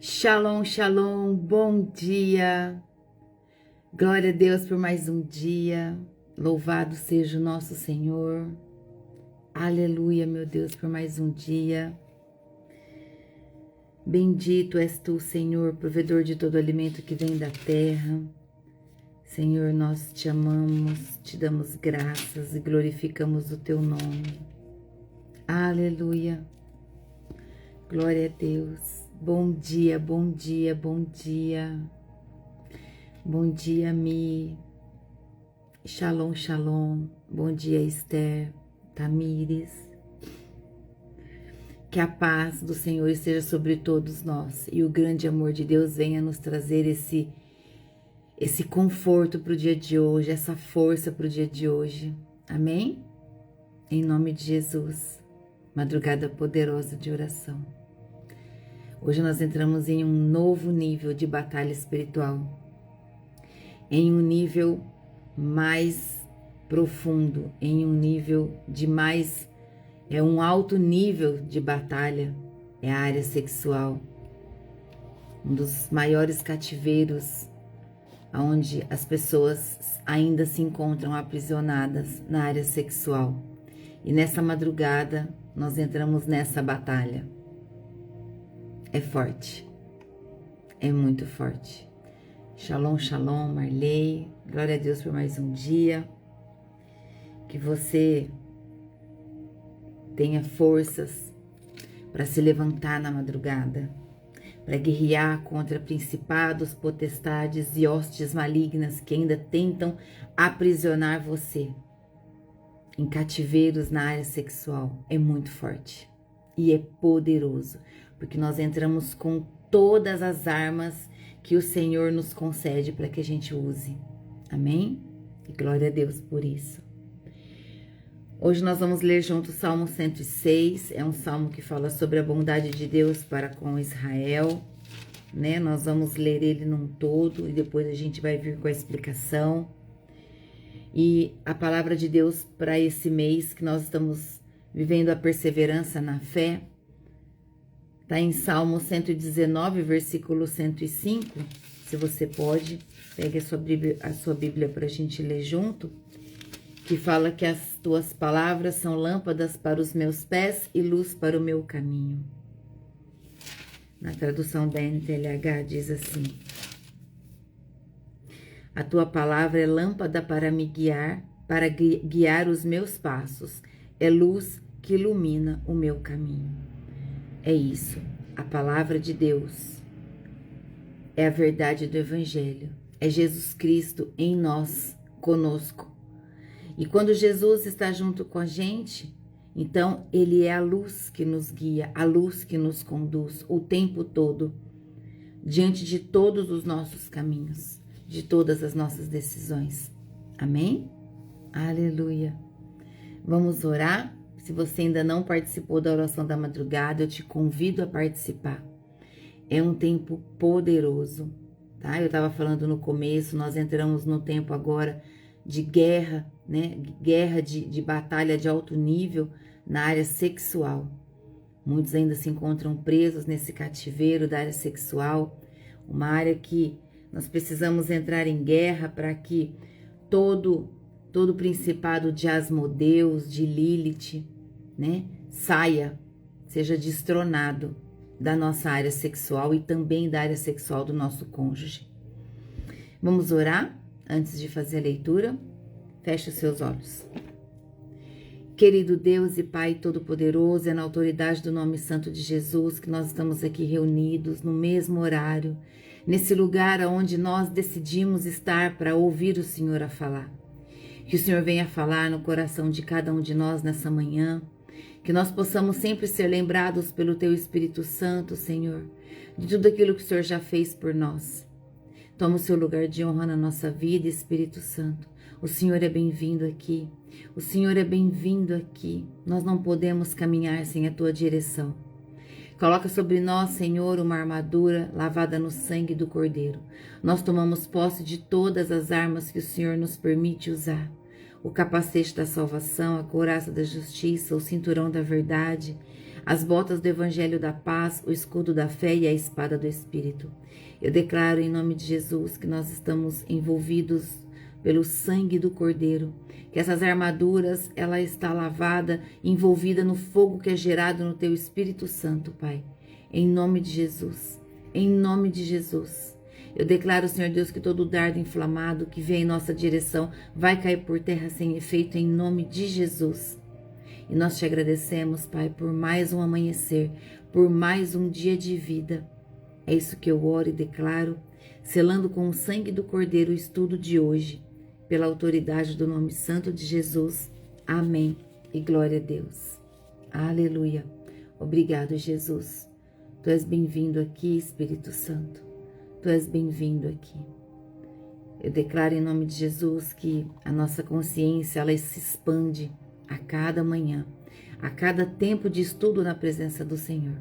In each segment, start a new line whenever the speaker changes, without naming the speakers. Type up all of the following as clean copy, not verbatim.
Shalom, shalom, bom dia. Glória a Deus por mais um dia. Louvado seja o nosso Senhor. Aleluia, meu Deus, por mais um dia. Bendito és tu, Senhor, provedor de todo alimento que vem da terra. Senhor, nós te amamos, te damos graças e glorificamos o teu nome. Aleluia. Glória a Deus. Bom dia, bom dia, bom dia. Bom dia, Mi. Shalom, shalom. Bom dia, Esther, Tamires. Que a paz do Senhor esteja sobre todos nós e o grande amor de Deus venha nos trazer esse conforto para o dia de hoje, essa força para o dia de hoje. Amém? Em nome de Jesus. Madrugada poderosa de oração. Hoje nós entramos em um novo nível de batalha espiritual, em um nível mais profundo, em um nível de mais, um alto nível de batalha, é a área sexual, um dos maiores cativeiros, onde as pessoas ainda se encontram aprisionadas na área sexual. E nessa madrugada nós entramos nessa batalha. É forte, é muito forte. Shalom, shalom, Marley. Glória a Deus por mais um dia. Que você tenha forças para se levantar na madrugada, para guerrear contra principados, potestades e hostes malignas que ainda tentam aprisionar você em cativeiros na área sexual. É muito forte e é poderoso, porque nós entramos com todas as armas que o Senhor nos concede para que a gente use. Amém? E glória a Deus por isso. Hoje nós vamos ler junto o Salmo 106. É um salmo que fala sobre a bondade de Deus para com Israel, né? Nós vamos ler ele num todo e depois a gente vai vir com a explicação. E a palavra de Deus para esse mês que nós estamos vivendo a perseverança na fé, está em Salmo 119, versículo 105. Se você pode, pegue a sua Bíblia para a gente ler junto, que fala que as tuas palavras são lâmpadas para os meus pés e luz para o meu caminho. Na tradução da NTLH diz assim: a tua palavra é lâmpada para me guiar, para guiar os meus passos, é luz que ilumina o meu caminho. É isso, a palavra de Deus é a verdade do Evangelho, é Jesus Cristo em nós, conosco. E quando Jesus está junto com a gente, então Ele é a luz que nos guia, a luz que nos conduz o tempo todo, diante de todos os nossos caminhos, de todas as nossas decisões. Amém? Aleluia. Vamos orar? Se você ainda não participou da oração da madrugada, eu te convido a participar. É um tempo poderoso, tá? Eu estava falando no começo, nós entramos no tempo agora de guerra, né? Guerra de batalha de alto nível na área sexual. Muitos ainda se encontram presos nesse cativeiro da área sexual, uma área que nós precisamos entrar em guerra para que todo principado de Asmodeus, de Lilith, né, saia, seja destronado da nossa área sexual e também da área sexual do nosso cônjuge. Vamos orar antes de fazer a leitura? Feche os seus olhos. Querido Deus e Pai Todo-Poderoso, é na autoridade do nome santo de Jesus que nós estamos aqui reunidos no mesmo horário, nesse lugar onde nós decidimos estar para ouvir o Senhor a falar. Que o Senhor venha falar no coração de cada um de nós nessa manhã, que nós possamos sempre ser lembrados pelo Teu Espírito Santo, Senhor, de tudo aquilo que o Senhor já fez por nós. Toma o seu lugar de honra na nossa vida, Espírito Santo. O Senhor é bem-vindo aqui. O Senhor é bem-vindo aqui. Nós não podemos caminhar sem a Tua direção. Coloca sobre nós, Senhor, uma armadura lavada no sangue do Cordeiro. Nós tomamos posse de todas as armas que o Senhor nos permite usar. O capacete da salvação, a couraça da justiça, o cinturão da verdade, as botas do evangelho da paz, o escudo da fé e a espada do Espírito. Eu declaro em nome de Jesus que nós estamos envolvidos pelo sangue do Cordeiro, que essas armaduras, ela está lavada, envolvida no fogo que é gerado no teu Espírito Santo, Pai. Em nome de Jesus, em nome de Jesus. Eu declaro, Senhor Deus, que todo dardo inflamado que vem em nossa direção vai cair por terra sem efeito, em nome de Jesus. E nós te agradecemos, Pai, por mais um amanhecer, por mais um dia de vida. É isso que eu oro e declaro, selando com o sangue do Cordeiro o estudo de hoje, pela autoridade do nome santo de Jesus. Amém. E glória a Deus. Aleluia. Obrigado, Jesus. Tu és bem-vindo aqui, Espírito Santo. Tu és bem-vindo aqui. Eu declaro em nome de Jesus que a nossa consciência, ela se expande a cada manhã, a cada tempo de estudo na presença do Senhor.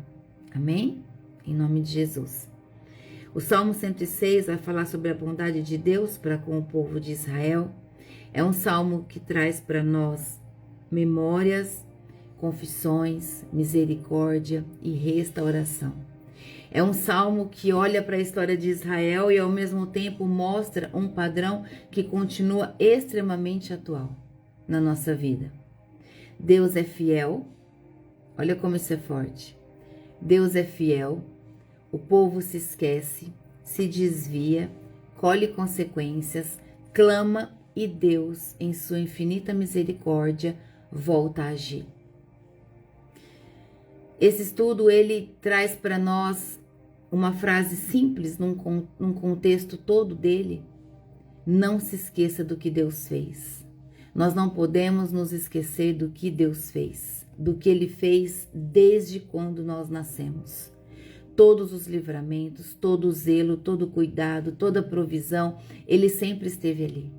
Amém? Em nome de Jesus. O Salmo 106 vai falar sobre a bondade de Deus para com o povo de Israel. É um salmo que traz para nós memórias, confissões, misericórdia e restauração. É um salmo que olha para a história de Israel e ao mesmo tempo mostra um padrão que continua extremamente atual na nossa vida. Deus é fiel, olha como isso é forte. Deus é fiel, o povo se esquece, se desvia, colhe consequências, clama e Deus, em sua infinita misericórdia, volta a agir. Esse estudo, ele traz para nós uma frase simples num contexto todo dele. Não se esqueça do que Deus fez. Nós não podemos nos esquecer do que Deus fez, do que Ele fez desde quando nós nascemos. Todos os livramentos, todo o zelo, todo o cuidado, toda a provisão, Ele sempre esteve ali.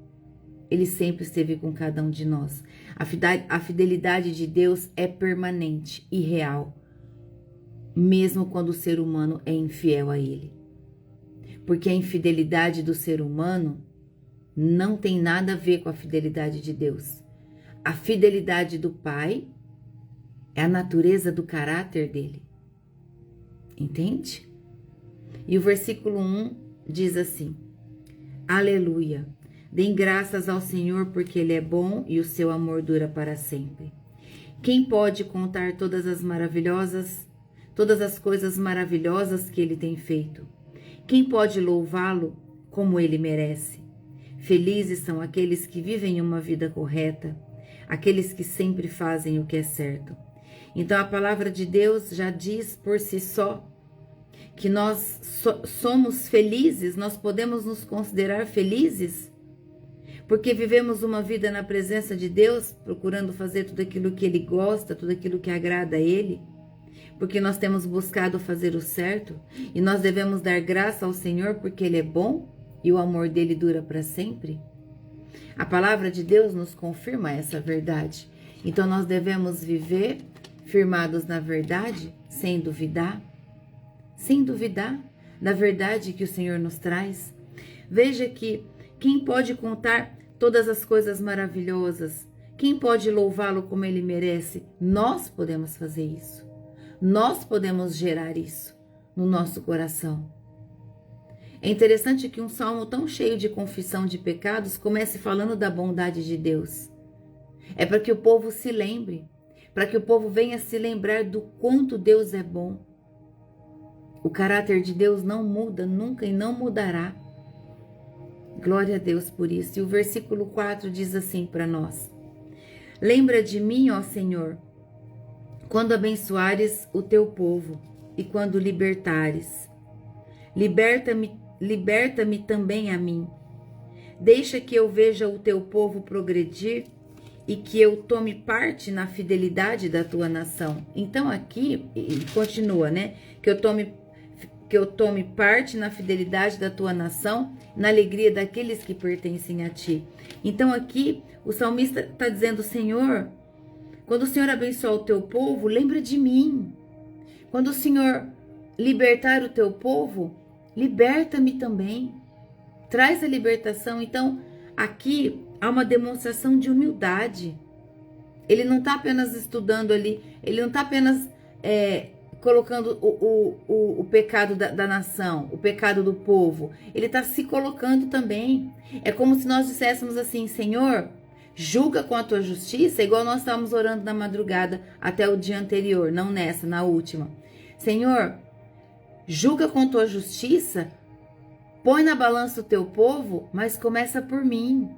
Ele sempre esteve com cada um de nós. A fidelidade de Deus é permanente e real, mesmo quando o ser humano é infiel a Ele. Porque a infidelidade do ser humano não tem nada a ver com a fidelidade de Deus. A fidelidade do Pai é a natureza do caráter dele. Entende? E o versículo 1 diz assim: Aleluia! Deem graças ao Senhor porque Ele é bom e o seu amor dura para sempre. Quem pode contar todas as coisas maravilhosas que Ele tem feito? Quem pode louvá-lo como Ele merece? Felizes são aqueles que vivem uma vida correta, aqueles que sempre fazem o que é certo. Então a palavra de Deus já diz por si só que nós somos felizes, nós podemos nos considerar felizes, porque vivemos uma vida na presença de Deus, procurando fazer tudo aquilo que Ele gosta, tudo aquilo que agrada a Ele, porque nós temos buscado fazer o certo, e nós devemos dar graça ao Senhor porque Ele é bom e o amor dele dura para sempre. A palavra de Deus nos confirma essa verdade. Então nós devemos viver firmados na verdade, sem duvidar da verdade que o Senhor nos traz. Veja que quem pode contar todas as coisas maravilhosas, quem pode louvá-lo como ele merece? Nós podemos fazer isso. Nós podemos gerar isso no nosso coração. É interessante que um salmo tão cheio de confissão de pecados comece falando da bondade de Deus. É para que o povo se lembre, para que o povo venha se lembrar do quanto Deus é bom. O caráter de Deus não muda nunca e não mudará. Glória a Deus por isso. E o versículo 4 diz assim para nós: Lembra de mim, ó Senhor, quando abençoares o teu povo e quando libertares. Liberta-me também a mim. Deixa que eu veja o teu povo progredir e que eu tome parte na fidelidade da tua nação. Então aqui, e continua, né? Que eu tome parte na fidelidade da tua nação, na alegria daqueles que pertencem a ti. Então aqui, o salmista está dizendo: Senhor, quando o Senhor abençoar o teu povo, lembra de mim. Quando o Senhor libertar o teu povo, liberta-me também. Traz a libertação. Então, aqui há uma demonstração de humildade. Ele não está apenas estudando ali, ele não está apenas colocando o pecado da nação, o pecado do povo. Ele está se colocando também. É como se nós disséssemos assim: Senhor, julga com a tua justiça, igual nós estávamos orando na madrugada até o dia anterior, não nessa, na última. Senhor, julga com tua justiça, põe na balança o teu povo, mas começa por mim.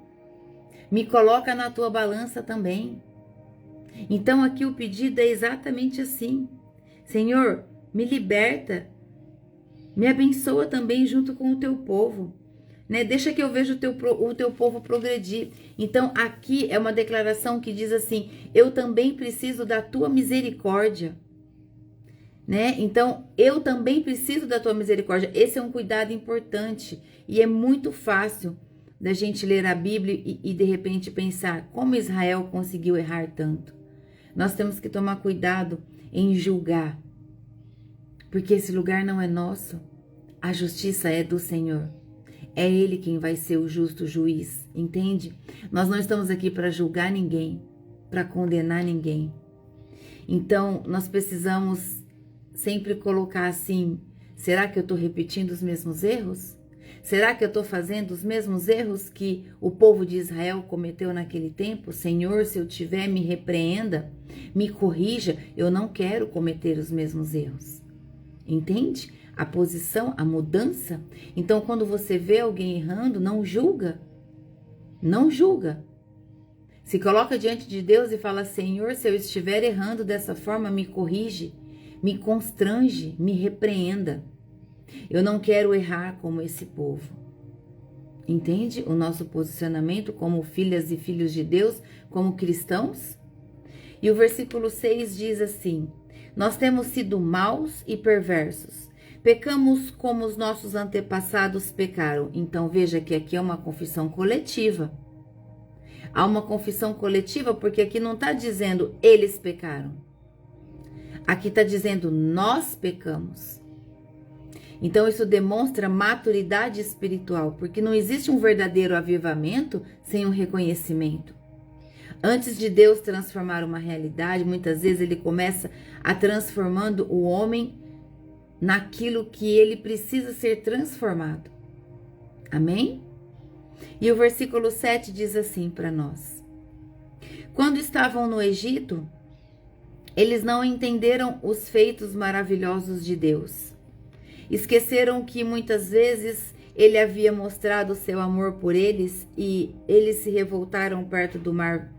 Me coloca na tua balança também. Então aqui o pedido é exatamente assim: Senhor, me liberta, me abençoa também junto com o teu povo, né? Deixa que eu veja o teu povo progredir. Então aqui é uma declaração que diz assim: eu também preciso da tua misericórdia, né? Então eu também preciso da tua misericórdia. Esse é um cuidado importante e é muito fácil da gente ler a Bíblia e de repente pensar como Israel conseguiu errar tanto. Nós temos que tomar cuidado em julgar, porque esse lugar não é nosso. A justiça é do Senhor. É Ele quem vai ser o justo juiz, entende? Nós não estamos aqui para julgar ninguém, para condenar ninguém. Então, nós precisamos sempre colocar assim: será que eu estou repetindo os mesmos erros? Será que eu estou fazendo os mesmos erros que o povo de Israel cometeu naquele tempo? Senhor, se eu tiver, me repreenda, me corrija. Eu não quero cometer os mesmos erros. Entende? A posição, a mudança. Então, quando você vê alguém errando, não julga. Não julga. Se coloca diante de Deus e fala: Senhor, se eu estiver errando dessa forma, me corrige, me constrange, me repreenda. Eu não quero errar como esse povo. Entende o nosso posicionamento como filhas e filhos de Deus, como cristãos? E o versículo 6 diz assim: nós temos sido maus e perversos. Pecamos como os nossos antepassados pecaram. Então veja que aqui é uma confissão coletiva. Há uma confissão coletiva porque aqui não está dizendo eles pecaram. Aqui está dizendo nós pecamos. Então isso demonstra maturidade espiritual, porque não existe um verdadeiro avivamento sem um reconhecimento. Antes de Deus transformar uma realidade, muitas vezes Ele começa a transformando o homem naquilo que ele precisa ser transformado. Amém? E o versículo 7 diz assim para nós: quando estavam no Egito, eles não entenderam os feitos maravilhosos de Deus. Esqueceram que muitas vezes Ele havia mostrado seu amor por eles e eles se revoltaram perto do mar,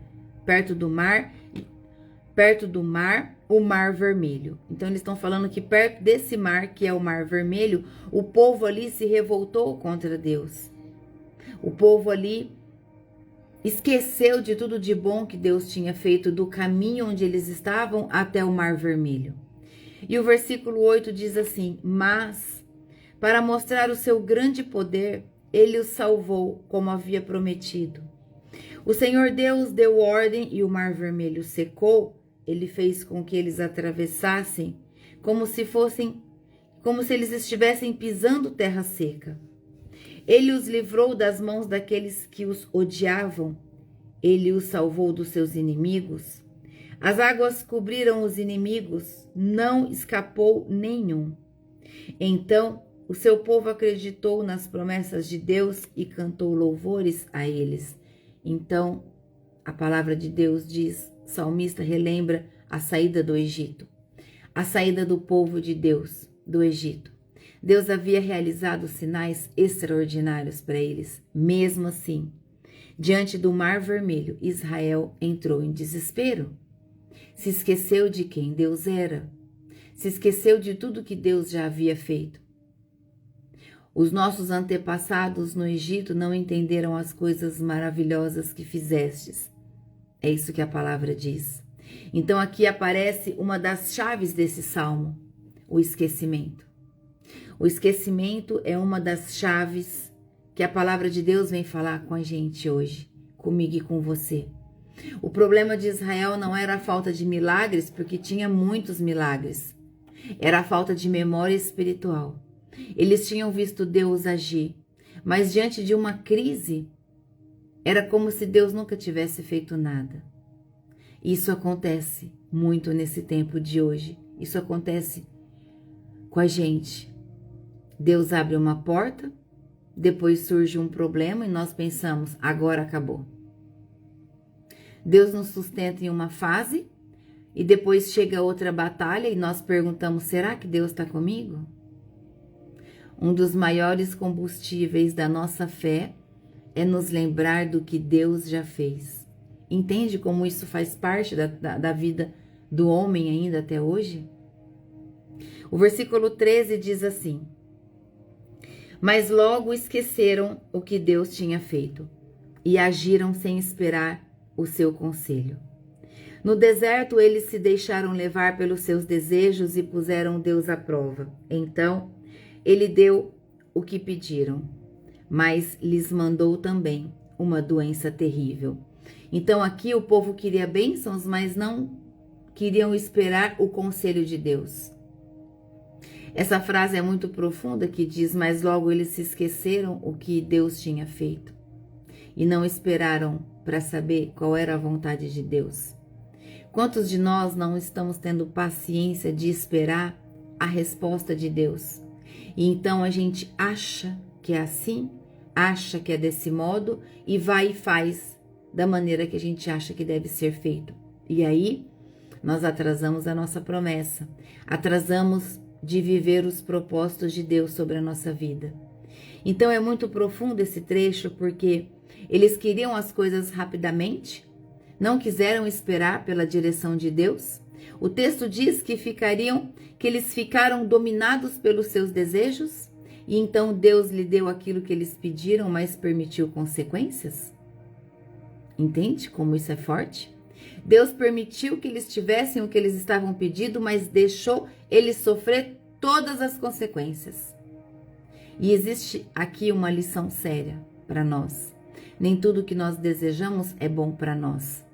o Mar Vermelho. Então eles estão falando que perto desse mar, que é o Mar Vermelho, o povo ali se revoltou contra Deus. O povo ali esqueceu de tudo de bom que Deus tinha feito, do caminho onde eles estavam até o Mar Vermelho. E o versículo 8 diz assim: mas, para mostrar o seu grande poder, Ele os salvou, como havia prometido. O Senhor Deus deu ordem e o Mar Vermelho secou. Ele fez com que eles atravessassem como se eles estivessem pisando terra seca. Ele os livrou das mãos daqueles que os odiavam. Ele os salvou dos seus inimigos. As águas cobriram os inimigos, não escapou nenhum. Então o seu povo acreditou nas promessas de Deus e cantou louvores a eles. Então a palavra de Deus diz, o salmista relembra a saída do Egito, a saída do povo de Deus do Egito. Deus havia realizado sinais extraordinários para eles. Mesmo assim, diante do Mar Vermelho, Israel entrou em desespero. Se esqueceu de quem Deus era. Se esqueceu de tudo que Deus já havia feito. Os nossos antepassados no Egito não entenderam as coisas maravilhosas que fizestes. É isso que a palavra diz. Então aqui aparece uma das chaves desse salmo, o esquecimento. O esquecimento é uma das chaves que a palavra de Deus vem falar com a gente hoje, comigo e com você. O problema de Israel não era a falta de milagres, porque tinha muitos milagres. Era a falta de memória espiritual. Eles tinham visto Deus agir, mas diante de uma crise, era como se Deus nunca tivesse feito nada. Isso acontece muito nesse tempo de hoje, isso acontece com a gente. Deus abre uma porta, depois surge um problema e nós pensamos, agora acabou. Deus nos sustenta em uma fase e depois chega outra batalha e nós perguntamos, será que Deus está comigo? Um dos maiores combustíveis da nossa fé é nos lembrar do que Deus já fez. Entende como isso faz parte da vida do homem ainda até hoje? O versículo 13 diz assim: mas logo esqueceram o que Deus tinha feito e agiram sem esperar o seu conselho. No deserto, eles se deixaram levar pelos seus desejos e puseram Deus à prova. Então, ele deu o que pediram, mas lhes mandou também uma doença terrível. Então, aqui o povo queria bênçãos, mas não queriam esperar o conselho de Deus. Essa frase é muito profunda que diz, mas logo eles se esqueceram o que Deus tinha feito e não esperaram para saber qual era a vontade de Deus. Quantos de nós não estamos tendo paciência de esperar a resposta de Deus? E então a gente acha que é assim, acha que é desse modo e vai e faz da maneira que a gente acha que deve ser feito. E aí nós atrasamos a nossa promessa, atrasamos de viver os propósitos de Deus sobre a nossa vida. Então é muito profundo esse trecho porque eles queriam as coisas rapidamente, não quiseram esperar pela direção de Deus. O texto diz que eles ficaram dominados pelos seus desejos e então Deus lhe deu aquilo que eles pediram, mas permitiu consequências. Entende como isso é forte? Deus permitiu que eles tivessem o que eles estavam pedindo, mas deixou eles sofrer todas as consequências. E existe aqui uma lição séria para nós. Nem tudo que nós desejamos é bom para nós.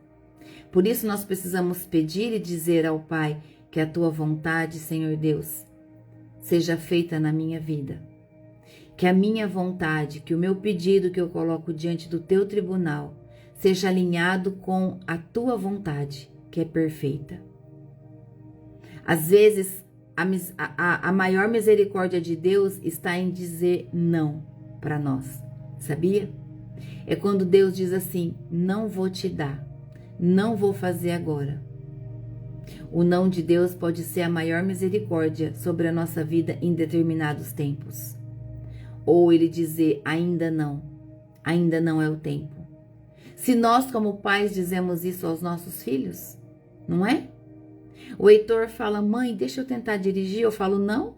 Por isso nós precisamos pedir e dizer ao Pai que a tua vontade, Senhor Deus, seja feita na minha vida. Que a minha vontade, que o meu pedido que eu coloco diante do teu tribunal, seja alinhado com a tua vontade, que é perfeita. Às vezes, a maior misericórdia de Deus está em dizer não para nós, sabia? É quando Deus diz assim, não vou te dar, não vou fazer agora. O não de Deus pode ser a maior misericórdia sobre a nossa vida em determinados tempos. Ou ele dizer, ainda não é o tempo. Se nós, como pais, dizemos isso aos nossos filhos, não é? O Heitor fala, mãe, deixa eu tentar dirigir. Eu falo, não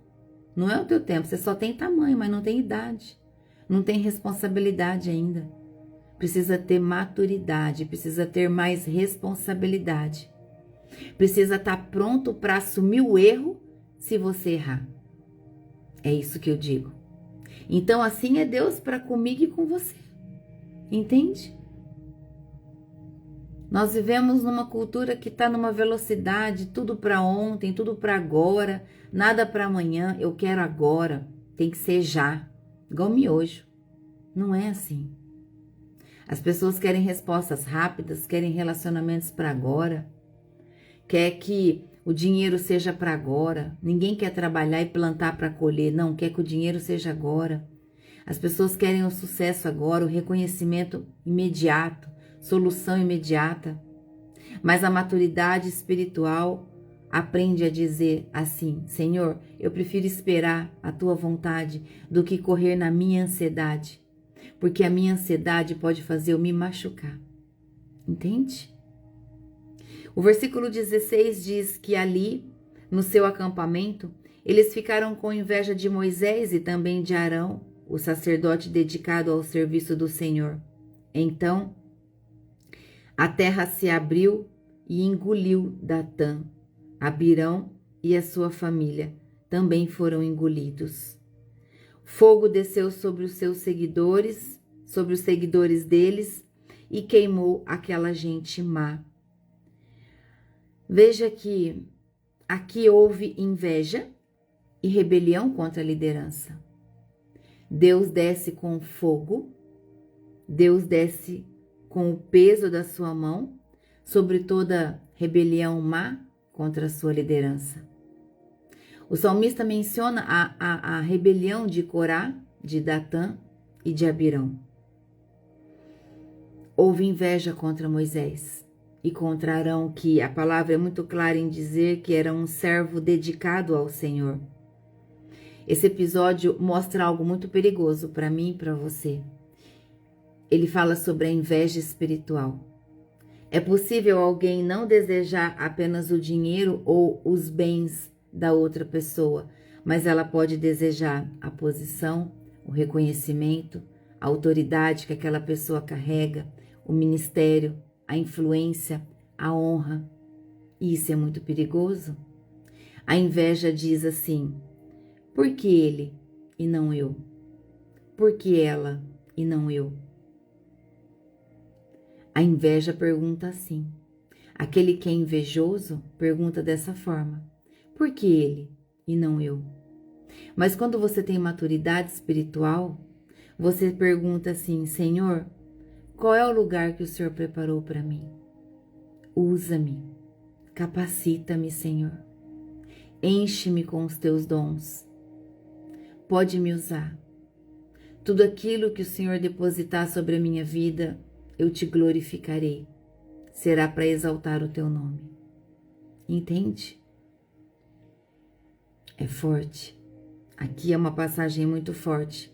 é o teu tempo. Você só tem tamanho, mas não tem idade. Não tem responsabilidade ainda. Precisa ter maturidade, precisa ter mais responsabilidade. Precisa estar pronto para assumir o erro se você errar. É isso que eu digo. Então, assim é Deus para comigo e com você. Entende? Nós vivemos numa cultura que está numa velocidade, tudo para ontem, tudo para agora, nada para amanhã, eu quero agora, tem que ser já, igual miojo. Não é assim. As pessoas querem respostas rápidas, querem relacionamentos para agora, quer que o dinheiro seja para agora, ninguém quer trabalhar e plantar para colher, não, quer que o dinheiro seja agora. As pessoas querem o sucesso agora, o reconhecimento imediato, solução imediata, mas a maturidade espiritual aprende a dizer assim, Senhor, eu prefiro esperar a tua vontade do que correr na minha ansiedade, porque a minha ansiedade pode fazer eu me machucar, entende? O versículo 16 diz que ali, no seu acampamento, eles ficaram com inveja de Moisés e também de Arão, o sacerdote dedicado ao serviço do Senhor. Então, a terra se abriu e engoliu Datã, Abirão e a sua família também foram engolidos. Fogo desceu sobre os seus seguidores, sobre os seguidores deles e queimou aquela gente má. Veja que aqui houve inveja e rebelião contra a liderança. Deus desce com fogo, Deus desce com o peso da sua mão sobre toda rebelião má contra a sua liderança. O salmista menciona a rebelião de Corá, de Datã e de Abirão. Houve inveja contra Moisés e contra Arão, que a palavra é muito clara em dizer que era um servo dedicado ao Senhor. Esse episódio mostra algo muito perigoso para mim e para você. Ele fala sobre a inveja espiritual. É possível alguém não desejar apenas o dinheiro ou os bens da outra pessoa, mas ela pode desejar a posição, o reconhecimento, a autoridade que aquela pessoa carrega, o ministério, a influência, a honra. E isso é muito perigoso. A inveja diz assim: por que ele e não eu? Por que ela e não eu? A inveja pergunta assim. Aquele que é invejoso pergunta dessa forma: por que ele e não eu? Mas quando você tem maturidade espiritual, você pergunta assim: Senhor, qual é o lugar que o Senhor preparou para mim? Usa-me, capacita-me, Senhor. Enche-me com os teus dons. Pode me usar. Tudo aquilo que o Senhor depositar sobre a minha vida, eu te glorificarei. Será para exaltar o teu nome. Entende? É forte. Aqui é uma passagem muito forte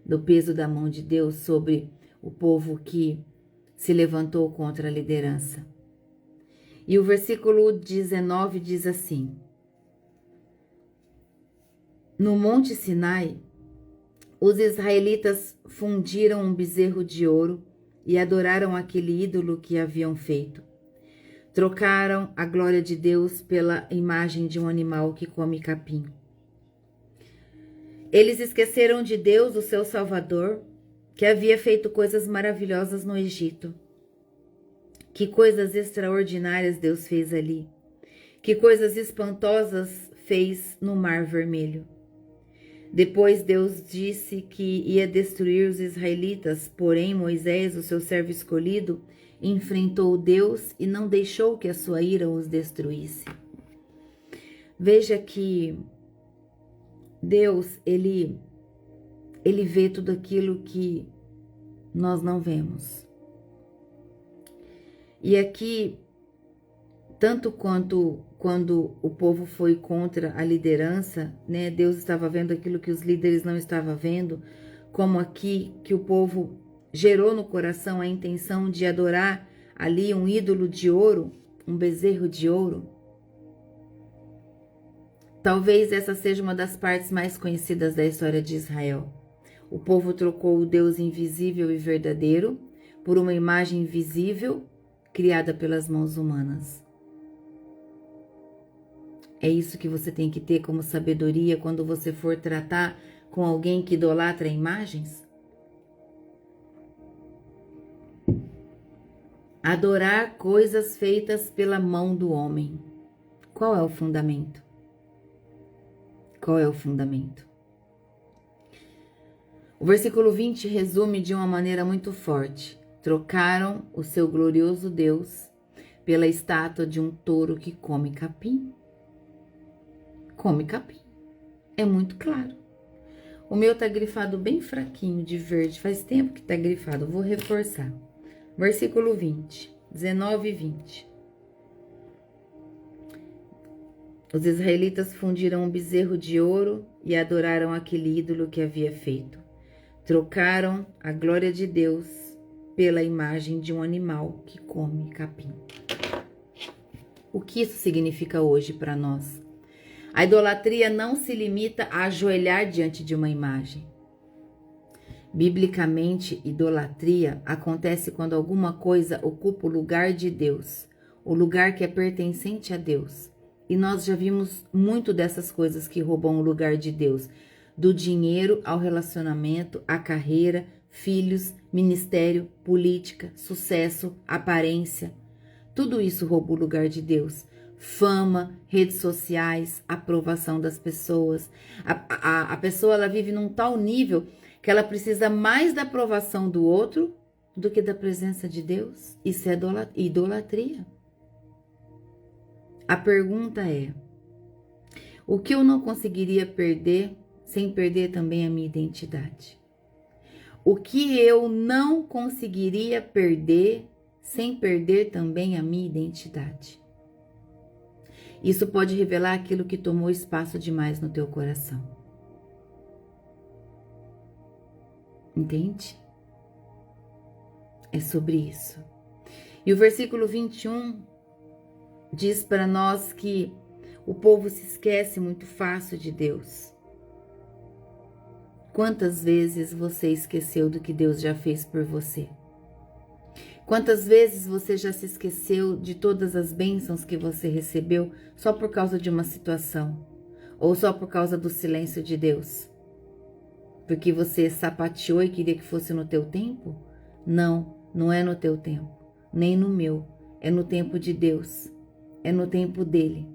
do peso da mão de Deus sobre o povo que se levantou contra a liderança. E o versículo 19 diz assim: no Monte Sinai, os israelitas fundiram um bezerro de ouro e adoraram aquele ídolo que haviam feito. Trocaram a glória de Deus pela imagem de um animal que come capim. Eles esqueceram de Deus, o seu Salvador, que havia feito coisas maravilhosas no Egito. Que coisas extraordinárias Deus fez ali. Que coisas espantosas fez no Mar Vermelho. Depois Deus disse que ia destruir os israelitas, porém Moisés, o seu servo escolhido, enfrentou Deus e não deixou que a sua ira os destruísse. Veja que Deus, ele vê tudo aquilo que nós não vemos. E aqui, tanto quanto quando o povo foi contra a liderança, né, Deus estava vendo aquilo que os líderes não estavam vendo, como aqui que o povo gerou no coração a intenção de adorar ali um ídolo de ouro, um bezerro de ouro. Talvez essa seja uma das partes mais conhecidas da história de Israel. O povo trocou o Deus invisível e verdadeiro por uma imagem invisível criada pelas mãos humanas. É isso que você tem que ter como sabedoria quando você for tratar com alguém que idolatra imagens? Adorar coisas feitas pela mão do homem. Qual é o fundamento? Qual é o fundamento? O versículo 20 resume de uma maneira muito forte. Trocaram o seu glorioso Deus pela estátua de um touro que come capim. Come capim. É muito claro. O meu tá grifado bem fraquinho de verde. Faz tempo que tá grifado. Vou reforçar. Versículo 20. 19 e 20. Os israelitas fundiram um bezerro de ouro e adoraram aquele ídolo que havia feito. Trocaram a glória de Deus pela imagem de um animal que come capim. O que isso significa hoje para nós? A idolatria não se limita a ajoelhar diante de uma imagem. Biblicamente, idolatria acontece quando alguma coisa ocupa o lugar de Deus, o lugar que é pertencente a Deus. E nós já vimos muito dessas coisas que roubam o lugar de Deus, do dinheiro ao relacionamento, à carreira, filhos, ministério, política, sucesso, aparência. Tudo isso rouba o lugar de Deus. Fama, redes sociais, aprovação das pessoas. A pessoa ela vive num tal nível que ela precisa mais da aprovação do outro do que da presença de Deus. Isso é idolatria. A pergunta é: O que eu não conseguiria perder sem perder também a minha identidade? O que eu não conseguiria perder sem perder também a minha identidade? Isso pode revelar aquilo que tomou espaço demais no teu coração. Entende? É sobre isso. E o versículo 21 diz para nós que o povo se esquece muito fácil de Deus. Quantas vezes você esqueceu do que Deus já fez por você? Quantas vezes você já se esqueceu de todas as bênçãos que você recebeu só por causa de uma situação? Ou só por causa do silêncio de Deus? Porque você sapateou e queria que fosse no teu tempo? Não, não é no teu tempo, nem no meu. É no tempo de Deus, é no tempo dele.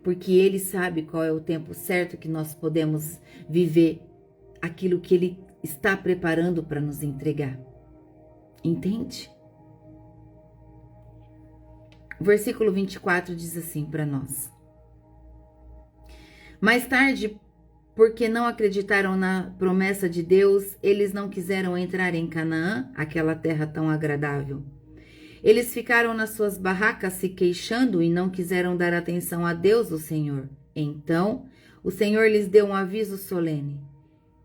Porque ele sabe qual é o tempo certo que nós podemos viver aquilo que ele está preparando para nos entregar. Entende? O versículo 24 diz assim para nós: mais tarde, porque não acreditaram na promessa de Deus, eles não quiseram entrar em Canaã, aquela terra tão agradável. Eles ficaram nas suas barracas se queixando e não quiseram dar atenção a Deus, o Senhor. Então, o Senhor lhes deu um aviso solene.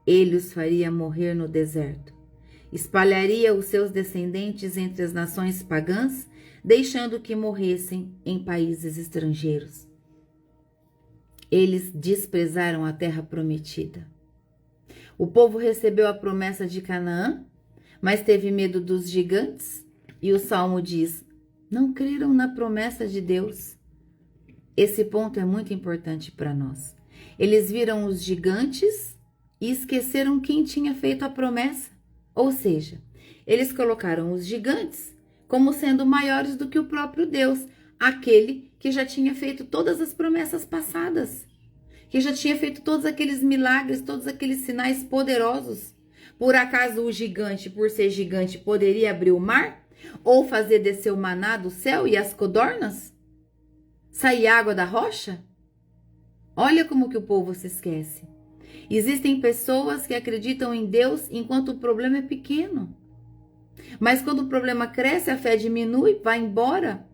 Ele os faria morrer no deserto. Espalharia os seus descendentes entre as nações pagãs, deixando que morressem em países estrangeiros. Eles desprezaram a terra prometida. O povo recebeu a promessa de Canaã, mas teve medo dos gigantes, e o Salmo diz: não creram na promessa de Deus. Esse ponto é muito importante para nós. Eles viram os gigantes e esqueceram quem tinha feito a promessa. Ou seja, eles colocaram os gigantes como sendo maiores do que o próprio Deus, aquele que já tinha feito todas as promessas passadas, que já tinha feito todos aqueles milagres, todos aqueles sinais poderosos. Por acaso o gigante, por ser gigante, poderia abrir o mar? Ou fazer descer o maná do céu e as codornas? Sair água da rocha? Olha como que o povo se esquece. Existem pessoas que acreditam em Deus enquanto o problema é pequeno. Mas quando o problema cresce, a fé diminui, vai embora.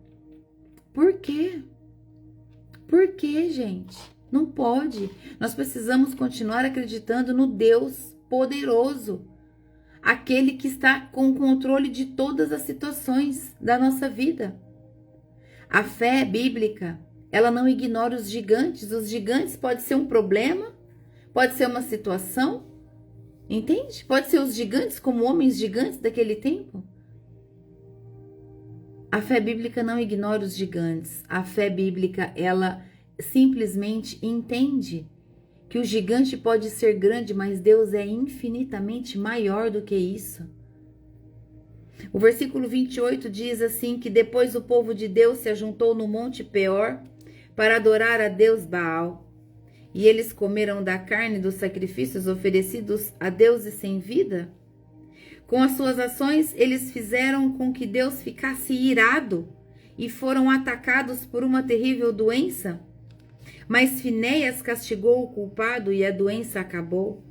Por quê? Por quê, gente? Não pode. Nós precisamos continuar acreditando no Deus poderoso. Aquele que está com o controle de todas as situações da nossa vida. A fé bíblica, ela não ignora os gigantes. Os gigantes pode ser um problema, pode ser uma situação, entende? Pode ser os gigantes como homens gigantes daquele tempo. A fé bíblica não ignora os gigantes. A fé bíblica, ela simplesmente entende que o gigante pode ser grande, mas Deus é infinitamente maior do que isso. O versículo 28 diz assim, que depois o povo de Deus se ajuntou no Monte Peor para adorar a Deus Baal. E eles comeram da carne dos sacrifícios oferecidos a deuses sem vida. Com as suas ações, eles fizeram com que Deus ficasse irado e foram atacados por uma terrível doença. Mas Finéias castigou o culpado e a doença acabou.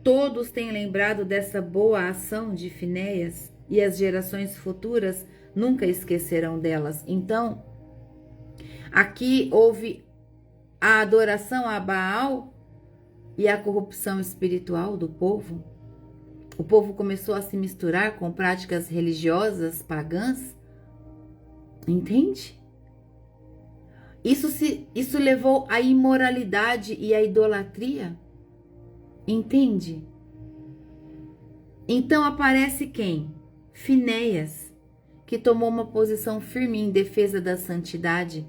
Todos têm lembrado dessa boa ação de Finéias e as gerações futuras nunca esquecerão delas. Então, aqui houve a adoração a Baal e a corrupção espiritual do povo. O povo começou a se misturar com práticas religiosas pagãs. Entende? Isso levou à imoralidade e à idolatria. Entende? Então aparece quem? Finéias, que tomou uma posição firme em defesa da santidade.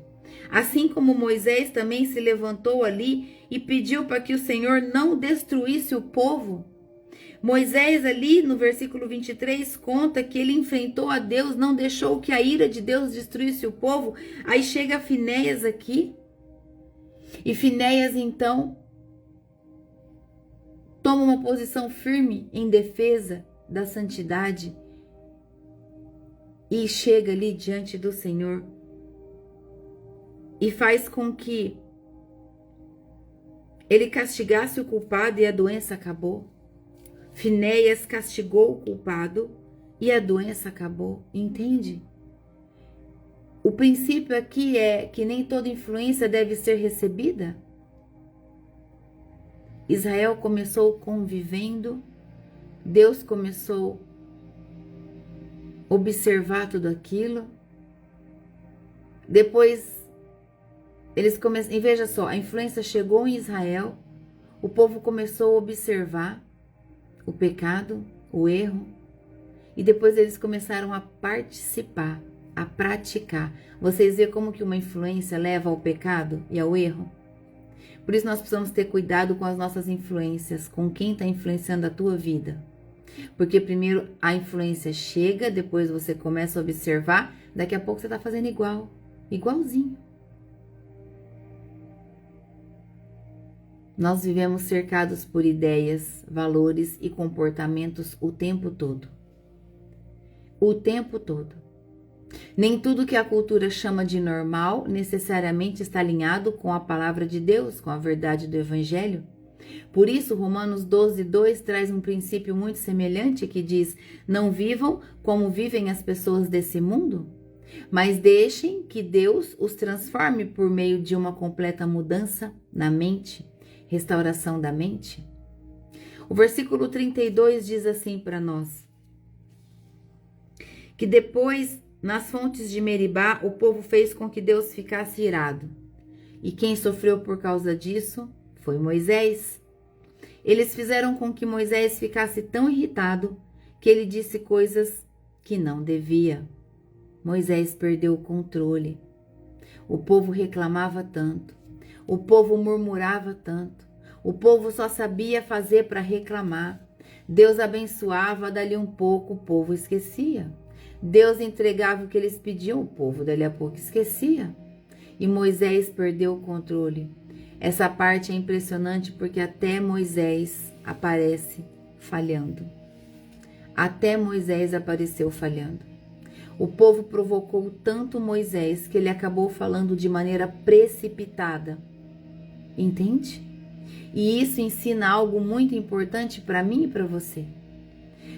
Assim como Moisés também se levantou ali e pediu para que o Senhor não destruísse o povo. Moisés ali no versículo 23 conta que ele enfrentou a Deus, não deixou que a ira de Deus destruísse o povo. Aí chega Finéias aqui. E Finéias então toma uma posição firme em defesa da santidade. E chega ali diante do Senhor. E faz com que ele castigasse o culpado e a doença acabou. Finéias castigou o culpado e a doença acabou. Entende? O princípio aqui é que nem toda influência deve ser recebida. Israel começou convivendo, Deus começou a observar tudo aquilo. Depois, eles começaram, e veja só, a influência chegou em Israel, o povo começou a observar o pecado, o erro, e depois eles começaram a participar, a praticar. Vocês veem como que uma influência leva ao pecado e ao erro? Por isso nós precisamos ter cuidado com as nossas influências, com quem está influenciando a tua vida. Porque primeiro a influência chega, depois você começa a observar, daqui a pouco você está fazendo igualzinho. Nós vivemos cercados por ideias, valores e comportamentos o tempo todo. O tempo todo. Nem tudo que a cultura chama de normal necessariamente está alinhado com a palavra de Deus, com a verdade do Evangelho. Por isso, Romanos 12:2 traz um princípio muito semelhante que diz: não vivam como vivem as pessoas desse mundo, mas deixem que Deus os transforme por meio de uma completa mudança na mente, restauração da mente. O versículo 32 diz assim para nós: que depois, nas fontes de Meribá, o povo fez com que Deus ficasse irado. E quem sofreu por causa disso foi Moisés. Eles fizeram com que Moisés ficasse tão irritado que ele disse coisas que não devia. Moisés perdeu o controle. O povo reclamava tanto. O povo murmurava tanto. O povo só sabia fazer para reclamar. Deus abençoava, dali um pouco o povo esquecia. Deus entregava o que eles pediam, o povo dali a pouco esquecia. E Moisés perdeu o controle. Essa parte é impressionante porque até Moisés aparece falhando. Até Moisés apareceu falhando. O povo provocou tanto Moisés que ele acabou falando de maneira precipitada. Entende? E isso ensina algo muito importante para mim e para você.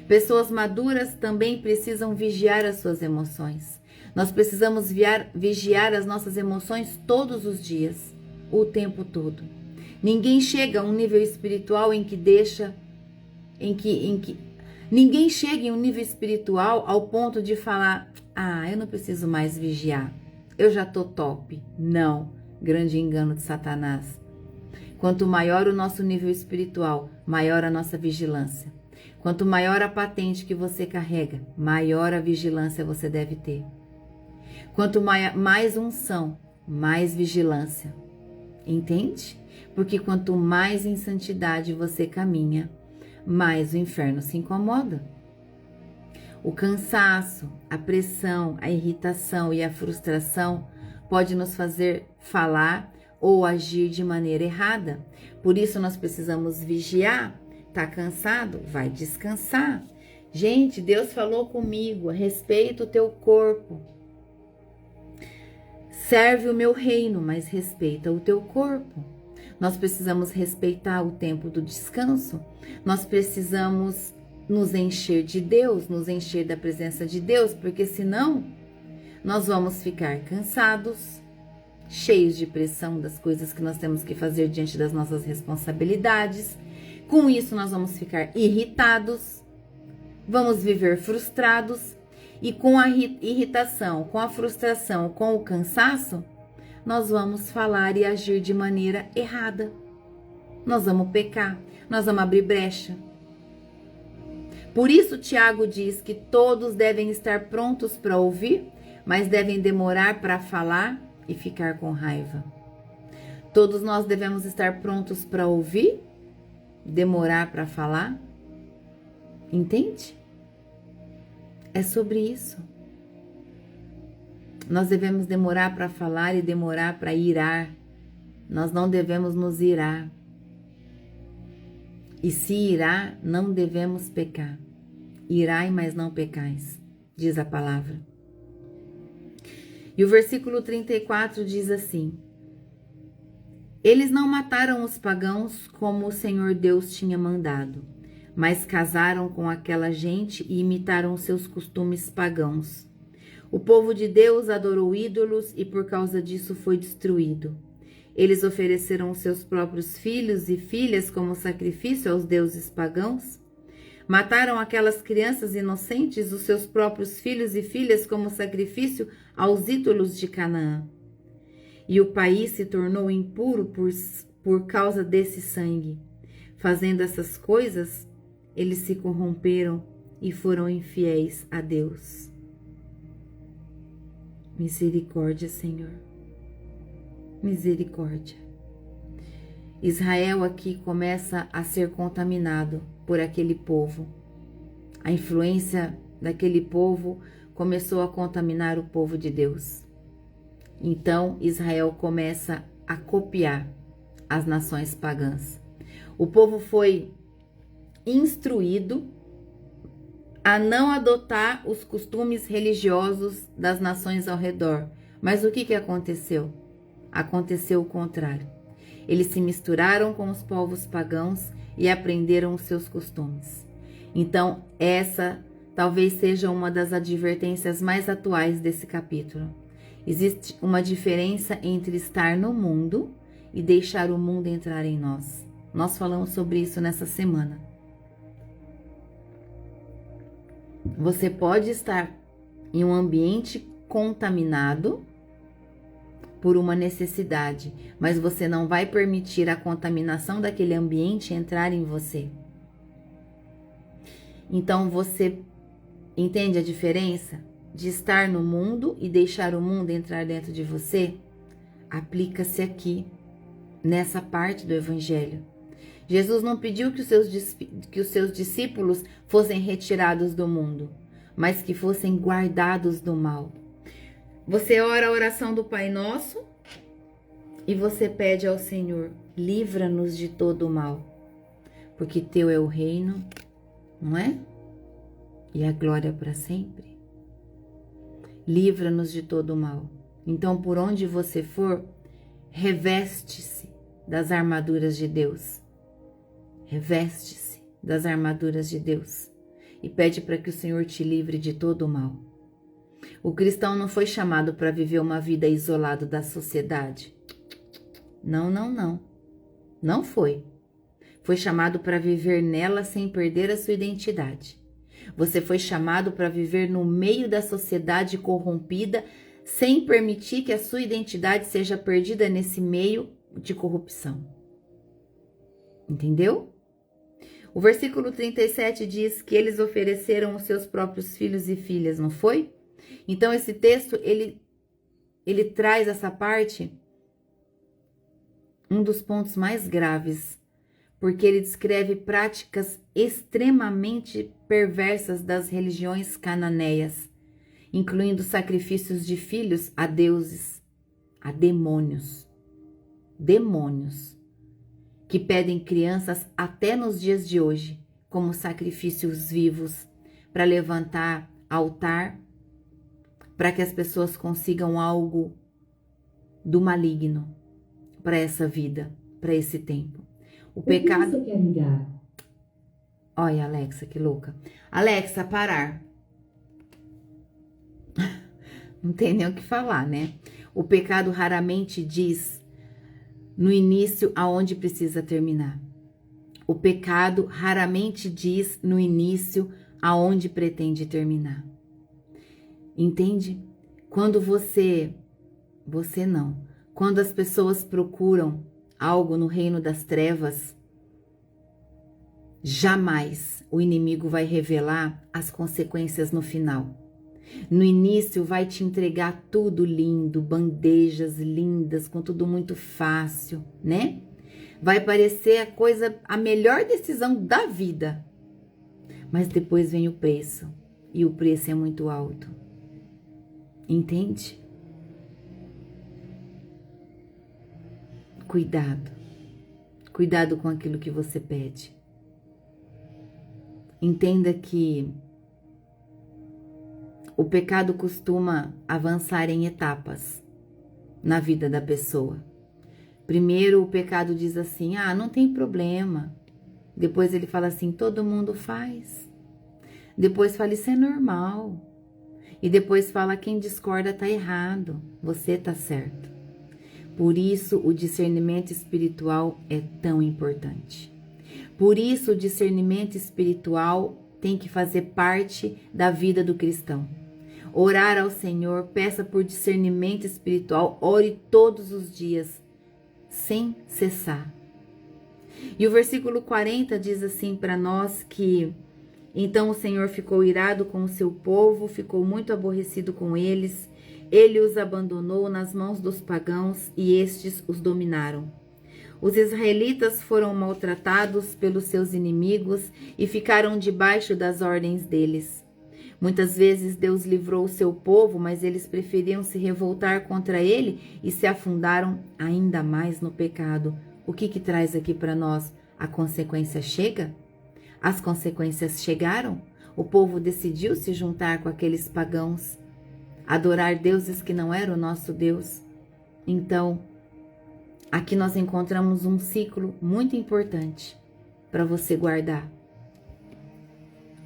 Pessoas maduras também precisam vigiar as suas emoções. Nós precisamos vigiar as nossas emoções todos os dias, o tempo todo. Ninguém chega a um nível espiritual ninguém chega em um nível espiritual ao ponto de falar: ah, eu não preciso mais vigiar, eu já tô top. Não, grande engano de Satanás. Quanto maior o nosso nível espiritual, maior a nossa vigilância. Quanto maior a patente que você carrega, maior a vigilância você deve ter. Quanto mais unção, mais vigilância. Entende? Porque quanto mais em santidade você caminha, mais o inferno se incomoda. O cansaço, a pressão, a irritação e a frustração pode nos fazer falar ou agir de maneira errada. Por isso nós precisamos vigiar. Tá cansado? Vai descansar. Gente, Deus falou comigo: respeita o teu corpo. Serve o meu reino, mas respeita o teu corpo. Nós precisamos respeitar o tempo do descanso. Nós precisamos nos encher de Deus, nos encher da presença de Deus, porque senão nós vamos ficar cansados, cheios de pressão das coisas que nós temos que fazer diante das nossas responsabilidades. Com isso, nós vamos ficar irritados, vamos viver frustrados, e com a irritação, com a frustração, com o cansaço, nós vamos falar e agir de maneira errada. Nós vamos pecar, nós vamos abrir brecha. Por isso, Tiago diz que todos devem estar prontos para ouvir, mas devem demorar para falar e ficar com raiva. Todos nós devemos estar prontos para ouvir, demorar para falar. Entende? É sobre isso. Nós devemos demorar para falar e demorar para irar. Nós não devemos nos irar. E se irar, não devemos pecar. Irai, mas não pecais, diz a palavra. E o versículo 34 diz assim: Eles não mataram os pagãos como o Senhor Deus tinha mandado, mas casaram com aquela gente e imitaram seus costumes pagãos. O povo de Deus adorou ídolos e por causa disso foi destruído. Eles ofereceram seus próprios filhos e filhas como sacrifício aos deuses pagãos. Mataram aquelas crianças inocentes, os seus próprios filhos e filhas como sacrifício aos ídolos de Canaã. E o país se tornou impuro por causa desse sangue. Fazendo essas coisas, eles se corromperam e foram infiéis a Deus. Misericórdia, Senhor. Misericórdia. Israel aqui começa a ser contaminado por aquele povo. A influência daquele povo começou a contaminar o povo de Deus. Então Israel começa a copiar as nações pagãs. O povo foi instruído a não adotar os costumes religiosos das nações ao redor. Mas o que aconteceu? Aconteceu o contrário. Eles se misturaram com os povos pagãos e aprenderam os seus costumes. Então, essa talvez seja uma das advertências mais atuais desse capítulo. Existe uma diferença entre estar no mundo e deixar o mundo entrar em nós. Nós falamos sobre isso nessa semana. Você pode estar em um ambiente contaminado por uma necessidade, mas você não vai permitir a contaminação daquele ambiente entrar em você. Então você entende a diferença de estar no mundo e deixar o mundo entrar dentro de você? Aplica-se aqui, nessa parte do Evangelho. Jesus não pediu que os seus discípulos fossem retirados do mundo, mas que fossem guardados do mal. Você ora a oração do Pai Nosso e você pede ao Senhor, livra-nos de todo o mal, porque teu é o reino, não é? E a glória para sempre. Livra-nos de todo o mal. Então, por onde você for, reveste-se das armaduras de Deus. Reveste-se das armaduras de Deus e pede para que o Senhor te livre de todo o mal. O cristão não foi chamado para viver uma vida isolado da sociedade. Não, não, não. Não foi. Foi chamado para viver nela sem perder a sua identidade. Você foi chamado para viver no meio da sociedade corrompida, sem permitir que a sua identidade seja perdida nesse meio de corrupção. Entendeu? O versículo 37 diz que eles ofereceram os seus próprios filhos e filhas, não foi? Então esse texto, ele traz essa parte, um dos pontos mais graves, porque ele descreve práticas extremamente perversas das religiões cananeias, incluindo sacrifícios de filhos a deuses, a demônios. Demônios que pedem crianças até nos dias de hoje como sacrifícios vivos para levantar altar, para que as pessoas consigam algo do maligno para essa vida, para esse tempo. O pecado.
Você quer ligar?
Olha, Alexa, que louca. Alexa, parar. Não tem nem o que falar, né? O pecado raramente diz no início aonde precisa terminar. O pecado raramente diz no início aonde pretende terminar. Entende? Quando você não. Quando as pessoas procuram algo no reino das trevas, jamais o inimigo vai revelar as consequências no final. No início vai te entregar tudo lindo, bandejas lindas, com tudo muito fácil, né? Vai parecer a melhor decisão da vida. Mas depois vem o preço, e o preço é muito alto. Entende? Cuidado. Cuidado com aquilo que você pede. Entenda que o pecado costuma avançar em etapas na vida da pessoa. Primeiro o pecado diz assim, não tem problema. Depois ele fala assim, todo mundo faz. Depois fala, isso é normal. E depois fala, quem discorda tá errado, você tá certo. Por isso o discernimento espiritual é tão importante. Por isso o discernimento espiritual tem que fazer parte da vida do cristão. Orar ao Senhor, peça por discernimento espiritual, ore todos os dias, sem cessar. E o versículo 40 diz assim para nós que então o Senhor ficou irado com o seu povo, ficou muito aborrecido com eles, ele os abandonou nas mãos dos pagãos e estes os dominaram. Os israelitas foram maltratados pelos seus inimigos e ficaram debaixo das ordens deles. Muitas vezes Deus livrou o seu povo, mas eles preferiam se revoltar contra ele e se afundaram ainda mais no pecado. O que traz aqui para nós? A consequência chega? As consequências chegaram? O povo decidiu se juntar com aqueles pagãos, adorar deuses que não eram o nosso Deus. Então, aqui nós encontramos um ciclo muito importante para você guardar.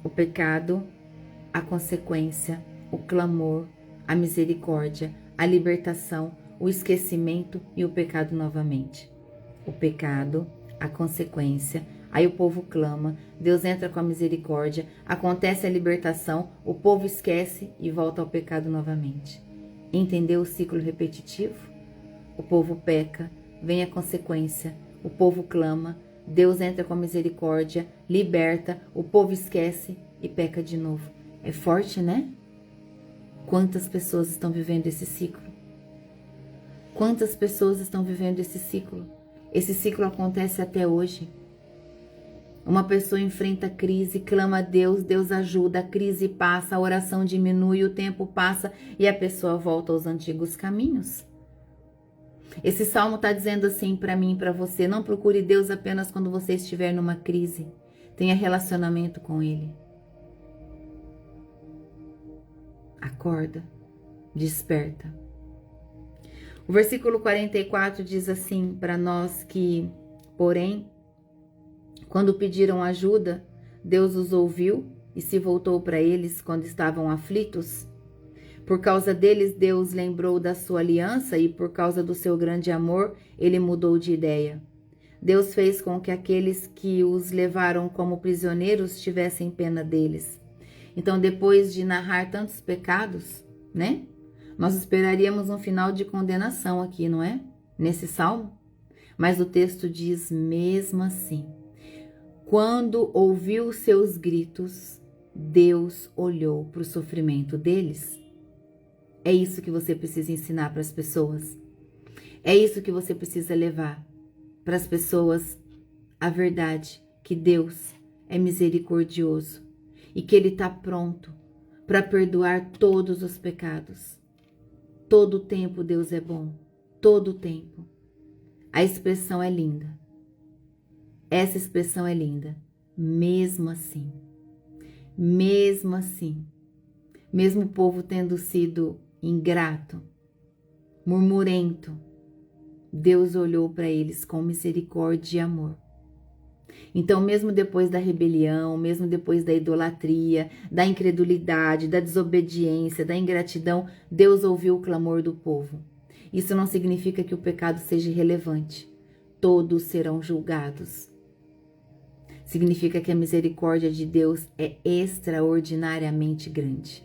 O pecado, a consequência, o clamor, a misericórdia, a libertação, o esquecimento e o pecado novamente. O pecado, a consequência, aí o povo clama, Deus entra com a misericórdia, acontece a libertação, o povo esquece e volta ao pecado novamente. Entendeu o ciclo repetitivo? O povo peca, vem a consequência, o povo clama, Deus entra com a misericórdia, liberta, o povo esquece e peca de novo. É forte, né? Quantas pessoas estão vivendo esse ciclo? Quantas pessoas estão vivendo esse ciclo? Esse ciclo acontece até hoje. Uma pessoa enfrenta a crise, clama a Deus, Deus ajuda, a crise passa, a oração diminui, o tempo passa e a pessoa volta aos antigos caminhos. Esse salmo está dizendo assim para mim e para você, não procure Deus apenas quando você estiver numa crise. Tenha relacionamento com Ele. Acorda, desperta. O versículo 44 diz assim para nós que, porém, quando pediram ajuda, Deus os ouviu e se voltou para eles quando estavam aflitos. Por causa deles, Deus lembrou da sua aliança e por causa do seu grande amor, ele mudou de ideia. Deus fez com que aqueles que os levaram como prisioneiros tivessem pena deles. Então, depois de narrar tantos pecados, né? Nós esperaríamos um final de condenação aqui, não é? Nesse salmo. Mas o texto diz mesmo assim. Quando ouviu seus gritos, Deus olhou para o sofrimento deles. É isso que você precisa ensinar para as pessoas. É isso que você precisa levar para as pessoas. A verdade que Deus é misericordioso e que Ele está pronto para perdoar todos os pecados. Todo o tempo Deus é bom. Todo o tempo. A expressão é linda. Essa expressão é linda. Mesmo assim. Mesmo assim. Mesmo o povo tendo sido ingrato, murmurento, Deus olhou para eles com misericórdia e amor. Então, mesmo depois da rebelião, mesmo depois da idolatria, da incredulidade, da desobediência, da ingratidão, Deus ouviu o clamor do povo. Isso não significa que o pecado seja irrelevante. Todos serão julgados. Significa que a misericórdia de Deus é extraordinariamente grande.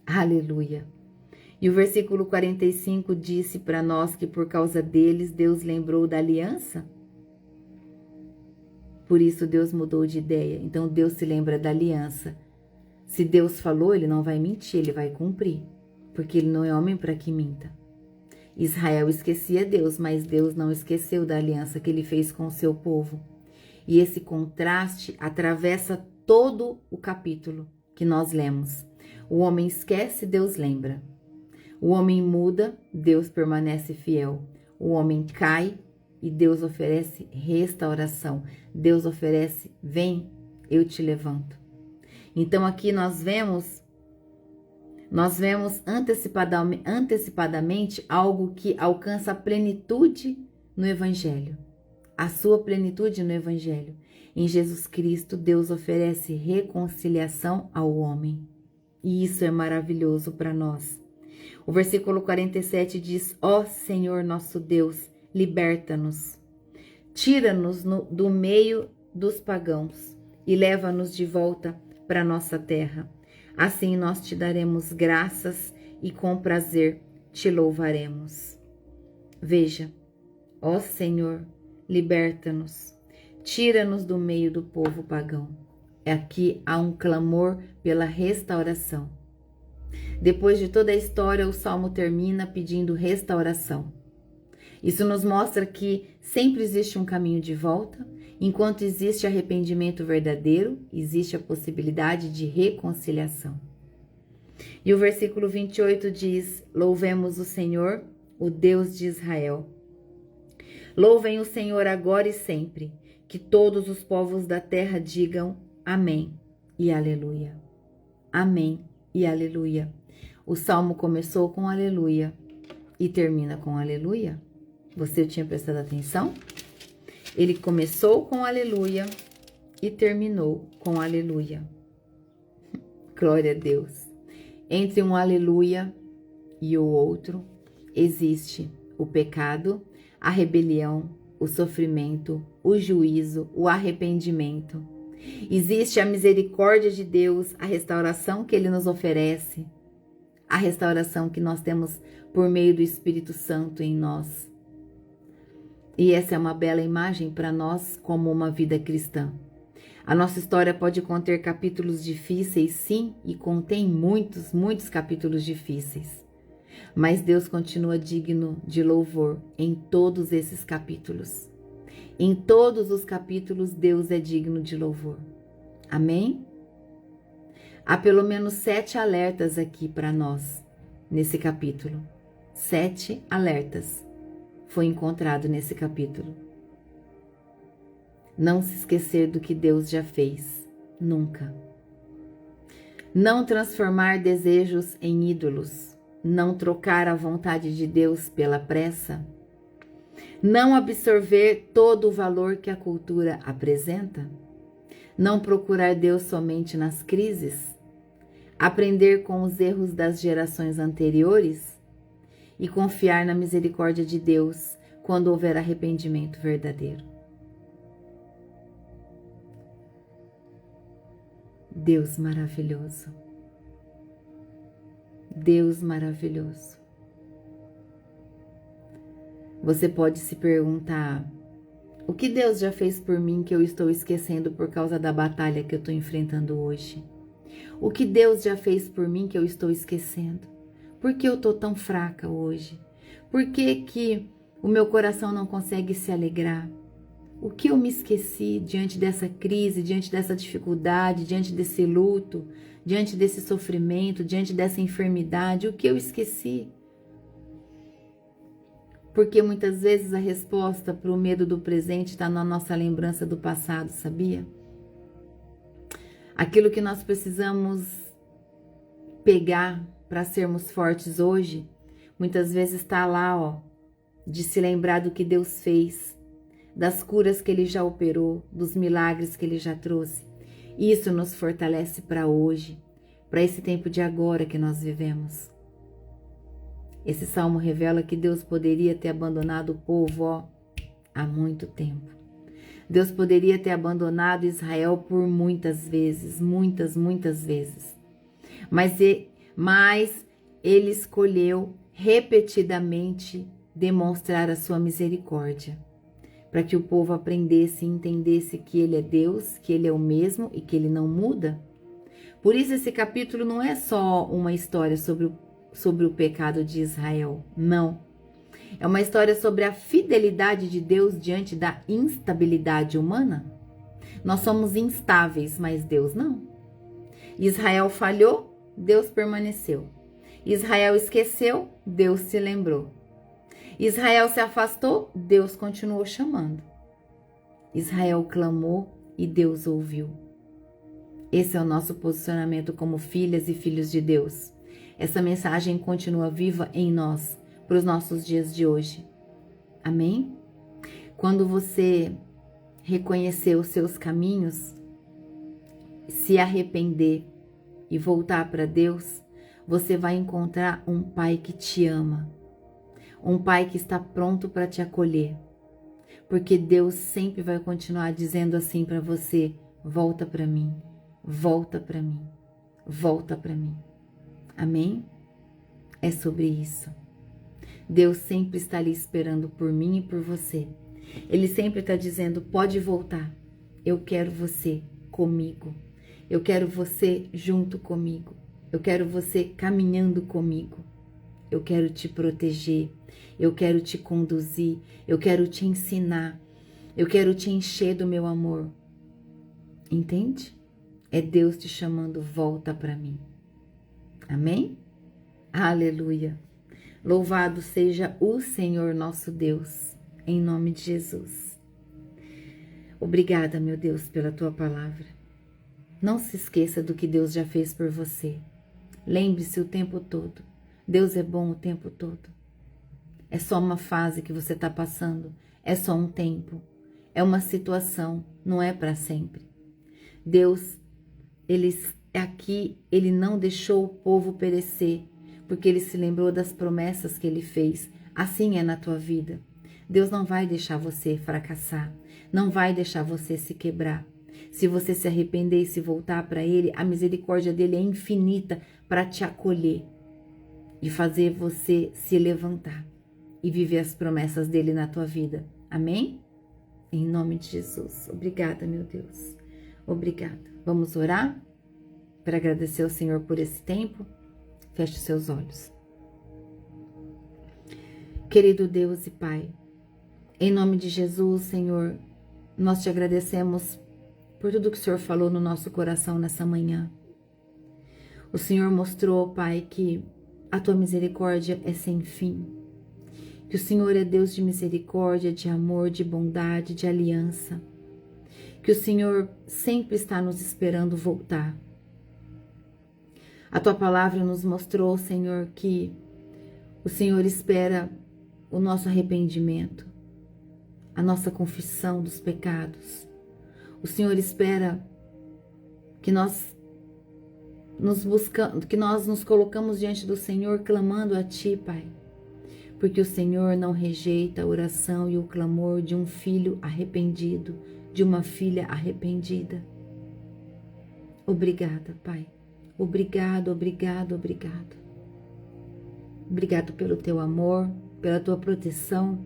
Aleluia. E o versículo 45 disse para nós que por causa deles Deus lembrou da aliança. Por isso Deus mudou de ideia. Então Deus se lembra da aliança. Se Deus falou, Ele não vai mentir, Ele vai cumprir. Porque Ele não é homem para que minta. Israel esquecia Deus, mas Deus não esqueceu da aliança que Ele fez com o seu povo. E esse contraste atravessa todo o capítulo que nós lemos. O homem esquece, Deus lembra. O homem muda, Deus permanece fiel. O homem cai e Deus oferece restauração. Deus oferece, vem, eu te levanto. Então aqui nós vemos Nós vemos antecipadamente algo que alcança a plenitude no Evangelho. A sua plenitude no Evangelho. Em Jesus Cristo, Deus oferece reconciliação ao homem. E isso é maravilhoso para nós. O versículo 47 diz: Ó Senhor nosso Deus, liberta-nos. Tira-nos do meio dos pagãos e leva-nos de volta para nossa terra. Assim nós te daremos graças e com prazer te louvaremos. Veja, ó Senhor, liberta-nos, tira-nos do meio do povo pagão. Aqui há um clamor pela restauração. Depois de toda a história, o Salmo termina pedindo restauração. Isso nos mostra que sempre existe um caminho de volta. Enquanto existe arrependimento verdadeiro, existe a possibilidade de reconciliação. E o versículo 28 diz: Louvemos o Senhor, o Deus de Israel. Louvem o Senhor agora e sempre, que todos os povos da terra digam amém e aleluia. Amém e aleluia. O salmo começou com aleluia e termina com aleluia. Você tinha prestado atenção? Ele começou com aleluia e terminou com aleluia. Glória a Deus. Entre um aleluia e o outro existe o pecado, a rebelião, o sofrimento, o juízo, o arrependimento. Existe a misericórdia de Deus, a restauração que Ele nos oferece, a restauração que nós temos por meio do Espírito Santo em nós. E essa é uma bela imagem para nós como uma vida cristã. A nossa história pode conter capítulos difíceis, sim, e contém muitos capítulos difíceis. Mas Deus continua digno de louvor em todos esses capítulos. Em todos os capítulos, Deus é digno de louvor. Amém? Há pelo menos 7 alertas aqui para nós, nesse capítulo. 7 alertas foi encontrado nesse capítulo. Não se esquecer do que Deus já fez, nunca. Não transformar desejos em ídolos. Não trocar a vontade de Deus pela pressa. Não absorver todo o valor que a cultura apresenta. Não procurar Deus somente nas crises. Aprender com os erros das gerações anteriores e confiar na misericórdia de Deus quando houver arrependimento verdadeiro. Deus maravilhoso. Deus maravilhoso. Você pode se perguntar: o que Deus já fez por mim que eu estou esquecendo por causa da batalha que eu estou enfrentando hoje? O que Deus já fez por mim que eu estou esquecendo? Por que eu estou tão fraca hoje? Por que o meu coração não consegue se alegrar? O que eu me esqueci diante dessa crise, diante dessa dificuldade, diante desse luto, diante desse sofrimento, diante dessa enfermidade? O que eu esqueci? Porque muitas vezes a resposta para o medo do presente está na nossa lembrança do passado, sabia? Aquilo que nós precisamos pegar para sermos fortes hoje, muitas vezes está lá, de se lembrar do que Deus fez, das curas que Ele já operou, dos milagres que Ele já trouxe. Isso nos fortalece para hoje, para esse tempo de agora que nós vivemos. Esse salmo revela que Deus poderia ter abandonado o povo há muito tempo. Deus poderia ter abandonado Israel por muitas vezes, muitas vezes. Mas Ele escolheu repetidamente demonstrar a sua misericórdia, para que o povo aprendesse e entendesse que Ele é Deus, que Ele é o mesmo e que Ele não muda. Por isso esse capítulo não é só uma história sobre o pecado de Israel, não. É uma história sobre a fidelidade de Deus diante da instabilidade humana. Nós somos instáveis, mas Deus não. Israel falhou, Deus permaneceu. Israel esqueceu, Deus se lembrou. Israel se afastou, Deus continuou chamando. Israel clamou e Deus ouviu. Esse é o nosso posicionamento como filhas e filhos de Deus. essa mensagem continua viva em nós, para os nossos dias de hoje. Amém? Quando você reconhecer os seus caminhos, se arrepender e voltar para Deus, você vai encontrar um Pai que te ama, um Pai que está pronto para te acolher, porque Deus sempre vai continuar dizendo assim para você: volta para mim, volta para mim, volta para mim. Amém? É sobre isso. Deus sempre está ali esperando por mim e por você. Ele sempre está dizendo: pode voltar, eu quero você comigo, eu quero você junto comigo, eu quero você caminhando comigo, eu quero te proteger, eu quero te conduzir, eu quero te ensinar, eu quero te encher do meu amor. Entende? É Deus te chamando: volta para mim. Amém? Aleluia! Louvado seja o Senhor nosso Deus, em nome de Jesus. Obrigada, meu Deus, pela tua palavra. Não se esqueça do que Deus já fez por você. Lembre-se o tempo todo. Deus é bom o tempo todo. É só uma fase que você está passando. É só um tempo. É uma situação. Não é para sempre. Deus, Ele é aqui, Ele não deixou o povo perecer, porque Ele se lembrou das promessas que Ele fez. Assim é na tua vida. Deus não vai deixar você fracassar. Não vai deixar você se quebrar. Se você se arrepender e se voltar para Ele, a misericórdia dEle é infinita para te acolher e fazer você se levantar e viver as promessas dEle na tua vida. Amém? Em nome de Jesus. Obrigada, meu Deus. Obrigada. Vamos orar para agradecer ao Senhor por esse tempo? Feche os seus olhos. Querido Deus e Pai, em nome de Jesus, Senhor, nós te agradecemos por tudo que o Senhor falou no nosso coração nessa manhã. O Senhor mostrou, Pai, que a tua misericórdia é sem fim, que o Senhor é Deus de misericórdia, de amor, de bondade, de aliança, que o Senhor sempre está nos esperando voltar. A tua palavra nos mostrou, Senhor, que o Senhor espera o nosso arrependimento, a nossa confissão dos pecados. O Senhor espera que nós nos colocamos diante do Senhor clamando a Ti, Pai, porque o Senhor não rejeita a oração e o clamor de um filho arrependido, de uma filha arrependida. Obrigada, Pai. Obrigado, obrigado, obrigado. Obrigado pelo Teu amor, pela Tua proteção.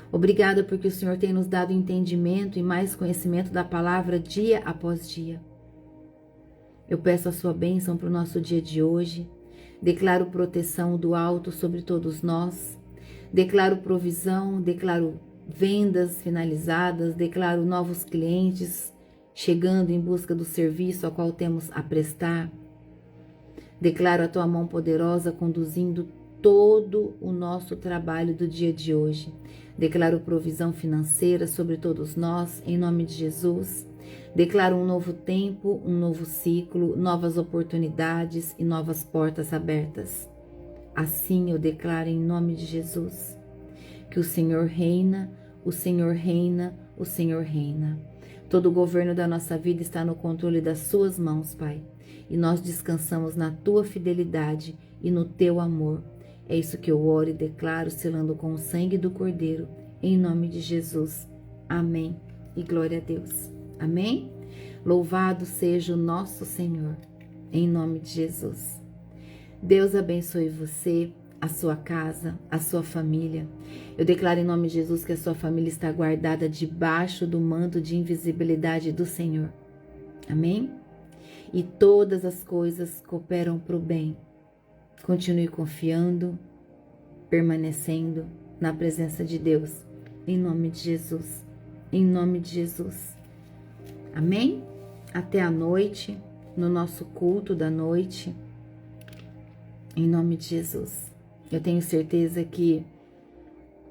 Obrigada porque o Senhor tem nos dado entendimento e mais conhecimento da palavra dia após dia. Eu peço a Sua bênção para o nosso dia de hoje. Declaro proteção do alto sobre todos nós. Declaro provisão, declaro vendas finalizadas, declaro novos clientes chegando em busca do serviço ao qual temos a prestar. Declaro a Tua mão poderosa conduzindo todo o nosso trabalho do dia de hoje. Declaro provisão financeira sobre todos nós, em nome de Jesus. Declaro um novo tempo, um novo ciclo, novas oportunidades e novas portas abertas. Assim eu declaro em nome de Jesus que o Senhor reina, o Senhor reina, o Senhor reina. Todo o governo da nossa vida está no controle das Suas mãos, Pai, e nós descansamos na Tua fidelidade e no Teu amor. É isso que eu oro e declaro, selando com o sangue do Cordeiro, em nome de Jesus. Amém. E glória a Deus. Amém? Louvado seja o nosso Senhor, em nome de Jesus. Deus abençoe você, a sua casa, a sua família. Eu declaro em nome de Jesus que a sua família está guardada debaixo do manto de invisibilidade do Senhor. Amém? E todas as coisas cooperam para o bem. Continue confiando, permanecendo na presença de Deus, em nome de Jesus. Em nome de Jesus. Amém? Até a noite, no nosso culto da noite, em nome de Jesus. Eu tenho certeza que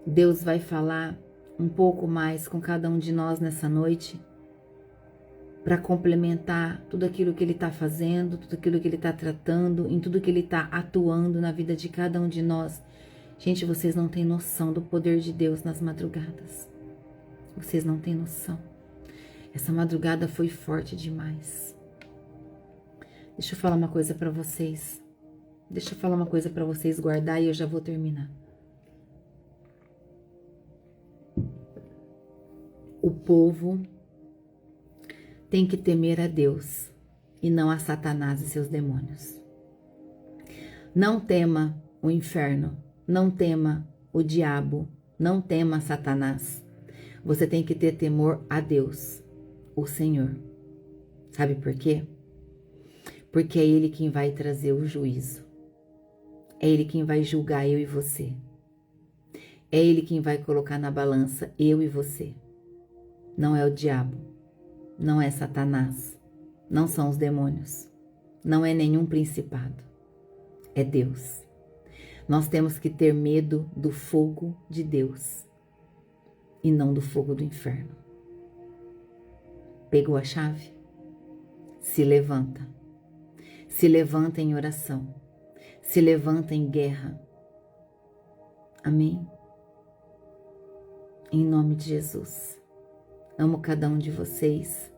Deus vai falar um pouco mais com cada um de nós nessa noite. para complementar tudo aquilo que Ele está fazendo, tudo aquilo que Ele está tratando, em tudo que Ele está atuando na vida de cada um de nós. Gente, vocês não têm noção do poder de Deus nas madrugadas. Vocês não têm noção. Essa madrugada foi forte demais. Deixa eu falar uma coisa para vocês. Deixa eu falar uma coisa para vocês guardar e eu já vou terminar. O povo tem que temer a Deus e não a Satanás e seus demônios. Não tema o inferno, não tema o diabo, não tema Satanás. Você tem que ter temor a Deus, o Senhor. Sabe por quê? Porque é Ele quem vai trazer o juízo. É Ele quem vai julgar eu e você. É Ele quem vai colocar na balança eu e você. Não é o diabo, não é Satanás, não são os demônios, não é nenhum principado, é Deus. Nós temos que ter medo do fogo de Deus e não do fogo do inferno. Pegou a chave? Se levanta em oração, se levanta em guerra. Amém? Em nome de Jesus. Amo cada um de vocês.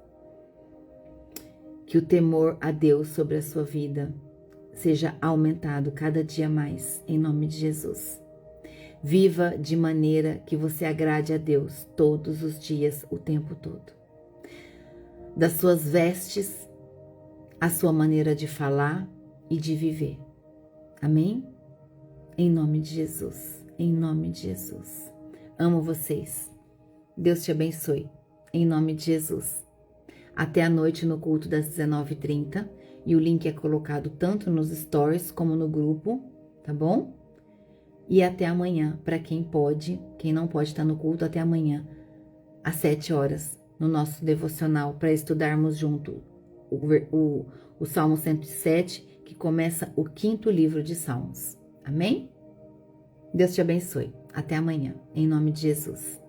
Que o temor a Deus sobre a sua vida seja aumentado cada dia mais, em nome de Jesus. Viva de maneira que você agrade a Deus todos os dias, o tempo todo. Das suas vestes, a sua maneira de falar e de viver. Amém? Em nome de Jesus. Em nome de Jesus. Amo vocês. Deus te abençoe. Em nome de Jesus. Até a noite no culto das 19h30. E o link é colocado tanto nos stories como no grupo, tá bom? E até amanhã, para quem pode, quem não pode estar no culto, até amanhã, às 7 horas, no nosso devocional, para estudarmos junto o Salmo 107, que começa o 5º livro de Salmos. Amém? Deus te abençoe. Até amanhã, em nome de Jesus.